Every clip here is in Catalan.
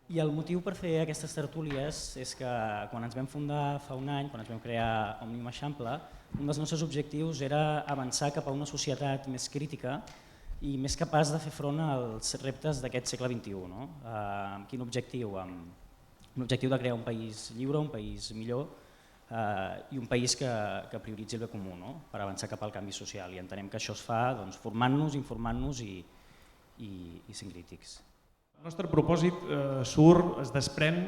I el motiu per fer aquestes tertúlies és que quan ens vam fundar fa un any, quan ens vam crear Òmnium Eixample, un dels nostres objectius era avançar cap a una societat més crítica i més capaç de fer front als reptes d'aquest segle XXI. No? Amb quin objectiu? Amb l'objectiu de crear un país lliure, un país millor i un país que prioritzi el bé comú, no? Per avançar cap al canvi social. I entenem que això es fa formant-nos, informant-nos i sent crítics. El nostre propòsit es desprèn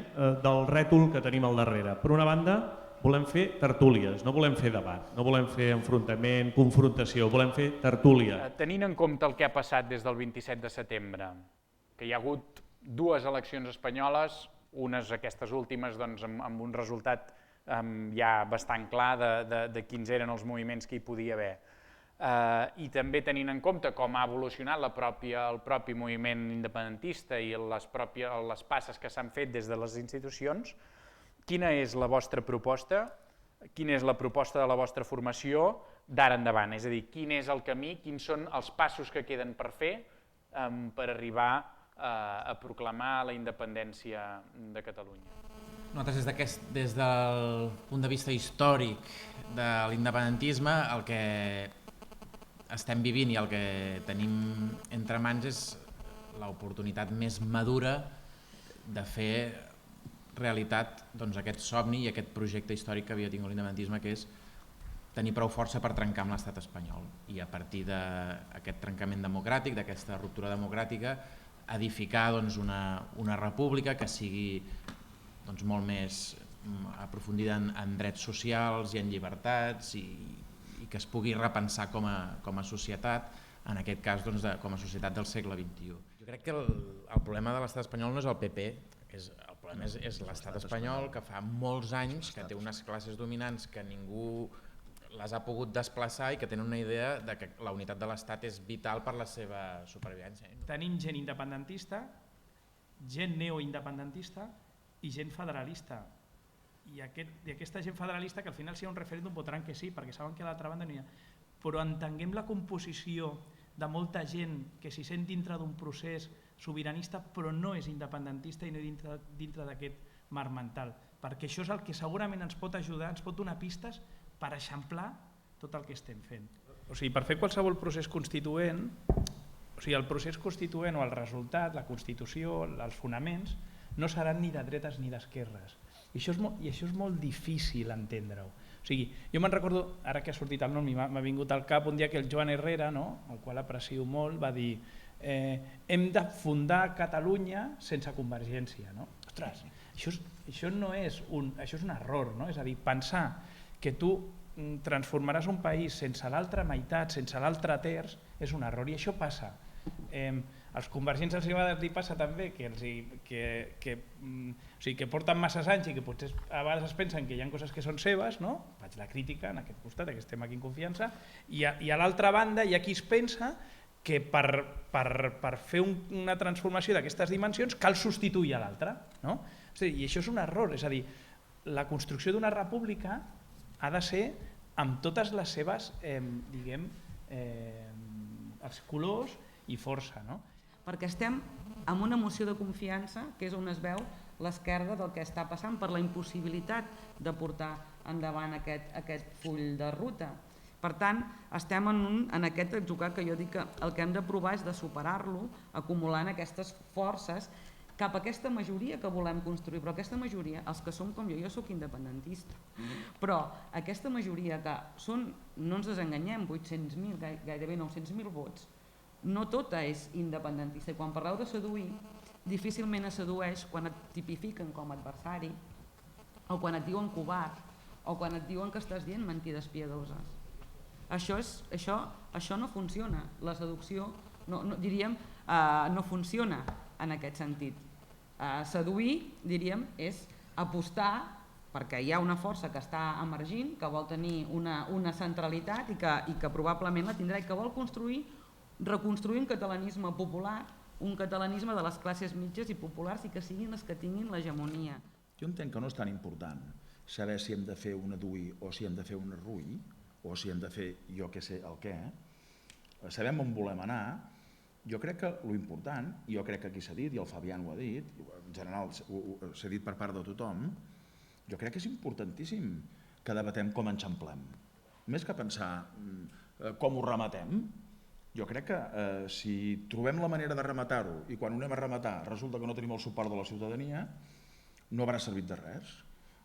del rètol que tenim al darrere. Per una banda, volem fer tertúlies, no volem fer debat, no volem fer enfrontament, confrontació, volem fer tertúlia. Tenint en compte el que ha passat des del 27 de setembre, que hi ha hagut dues eleccions espanyoles, unes aquestes últimes amb un resultat ja bastant clar de quins eren els moviments que hi podia haver, i també tenint en compte com ha evolucionat el propi moviment independentista i les passes que s'han fet des de les institucions, quina és la vostra proposta, quina és la proposta de la vostra formació d'ara endavant? És a dir, quin és el camí, quins són els passos que queden per fer per arribar a proclamar la independència de Catalunya? Nosaltres des del punt de vista històric de l'independentisme el que estem vivint i el que tenim entre mans és l'oportunitat més madura de fer realitat aquest somni i aquest projecte històric que havia tingut l'independentisme, que és tenir prou força per trencar amb l'estat espanyol i a partir d'aquest trencament democràtic, d'aquesta ruptura democràtica, edificar una república que sigui molt més aprofundida en drets socials i en llibertats i que es pugui repensar com a societat, en aquest cas com a societat del segle XXI. Jo crec que el problema de l'estat espanyol no és el PP, el problema és l'estat espanyol, que fa molts anys que té unes classes dominants que ningú les ha pogut desplaçar i que tenen una idea de que la unitat de l'estat és vital per la seva supervivència. Tenim gent independentista, gent neoindependentista i gent federalista. I aquesta gent federalista, que al final si hi ha un referèndum votaran que sí, perquè saben que a l'altra banda no hi ha. Però entenguem la composició de molta gent que s'hi sent dintre d'un procés sobiranista però no és independentista i no dintre d'aquest marc mental, perquè això és el que segurament ens pot ajudar, ens pot donar pistes per eixamplar tot el que estem fent. O sigui, per fer qualsevol procés constituent, el procés constituent o el resultat, la Constitució, els fonaments, no seran ni de dretes ni d'esquerres. I això és molt difícil entendre-ho. O sigui, jo me'n recordo, ara que ha sortit el nom, m'ha vingut al cap un dia que el Joan Herrera, el qual aprecio molt, va dir hem de fundar Catalunya sense Convergència. Ostres, això és un error, és a dir, pensar que tu transformaràs un país sense l'altra meitat, sense l'altre terç, és un error i això passa. Als convergents els va dir passa també que porten massa anys i que potser a vegades es pensen que hi ha coses que són seves, faig la crítica en aquest costat, que estem aquí en confiança, i a l'altra banda hi ha qui es pensa que per fer una transformació d'aquestes dimensions cal substituir a l'altre. I això és un error, és a dir, la construcció d'una república ha de ser amb totes les seves, els colors i força. Perquè estem en una moció de confiança, que és on es veu l'esquerda del que està passant per la impossibilitat de portar endavant aquest full de ruta. Per tant, estem en aquest atzucac que jo dic que el que hem de provar és de superar-lo, acumulant aquestes forces cap a aquesta majoria que volem construir, però aquesta majoria, els que som com jo soc independentista, però aquesta majoria que són, no ens desenganyem, 800.000, gairebé 900.000 vots, no tota és independentista. I quan parleu de seduir, difícilment es sedueix quan et tipifiquen com a adversari, o quan et diuen covard, o quan et diuen que estàs dient mentides piadoses. Això no funciona. La seducció, diríem, no funciona en aquest sentit. Seduir, diríem, és apostar perquè hi ha una força que està emergint, que vol tenir una centralitat i que probablement la tindrà i que vol reconstruir un catalanisme popular, un catalanisme de les classes mitges i populars i que siguin les que tinguin l'hegemonia. Jo entenc que no és tan important saber si hem de fer una DUI o si hem de fer una RUI o si hem de fer jo què sé el què. Sabem on volem anar, Jo crec que l'important, i jo crec que aquí s'ha dit, i el Fabián ho ha dit, en general s'ha dit per part de tothom, jo crec que és importantíssim que debatem com enxamplem. Més que pensar com ho rematem, jo crec que si trobem la manera de rematar-ho i quan ho anem a rematar resulta que no tenim el suport de la ciutadania, no haurà servit de res.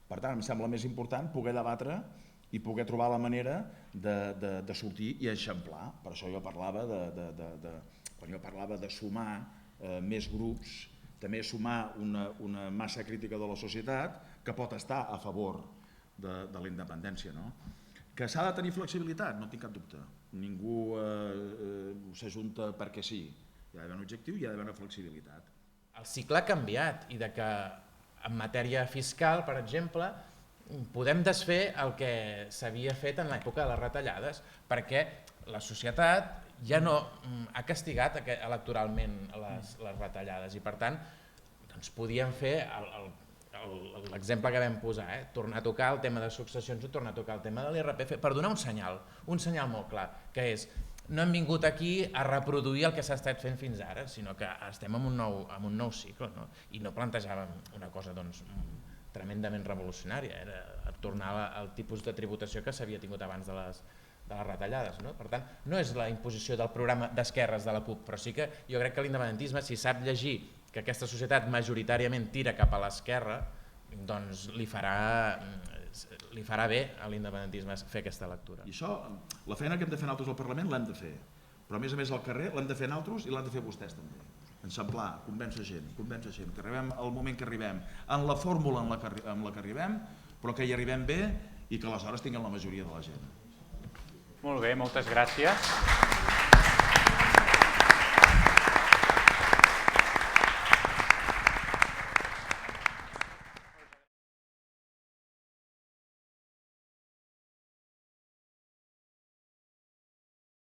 Per tant, em sembla més important poder debatre i poder trobar la manera de sortir i eixamplar. Per això jo parlava quan jo parlava de sumar més grups, també sumar una massa crítica de la societat que pot estar a favor de la independència. Que s'ha de tenir flexibilitat, no tinc cap dubte. Ningú s'ajunta perquè sí. Hi ha d'haver un objectiu i hi ha d'haver una flexibilitat. El cicle ha canviat i de que en matèria fiscal, per exemple, podem desfer el que s'havia fet en l'època de les retallades, perquè la societat ja no ha castigat electoralment les retallades i per tant podíem fer l'exemple que vam posar, tornar a tocar el tema de successions o tornar a tocar el tema de l'IRPF per donar un senyal molt clar, que és no hem vingut aquí a reproduir el que s'ha estat fent fins ara, sinó que estem en un nou cicle, no? I no plantejàvem una cosa tremendament revolucionària, era tornar al tipus de tributació que s'havia tingut abans de les retallades. Per tant, no és la imposició del programa d'esquerres de la CUP, però sí que jo crec que l'independentisme, si sap llegir que aquesta societat majoritàriament tira cap a l'esquerra, doncs li farà bé a l'independentisme fer aquesta lectura. I això, la feina que hem de fer nosaltres al Parlament l'hem de fer, però a més al carrer l'hem de fer nosaltres i l'han de fer vostès també. Enxamplar, convèncer gent, que arribem al moment que arribem, en la fórmula en la que arribem, però que hi arribem bé i que aleshores tinguem la majoria de la gent. Molt bé, moltes gràcies.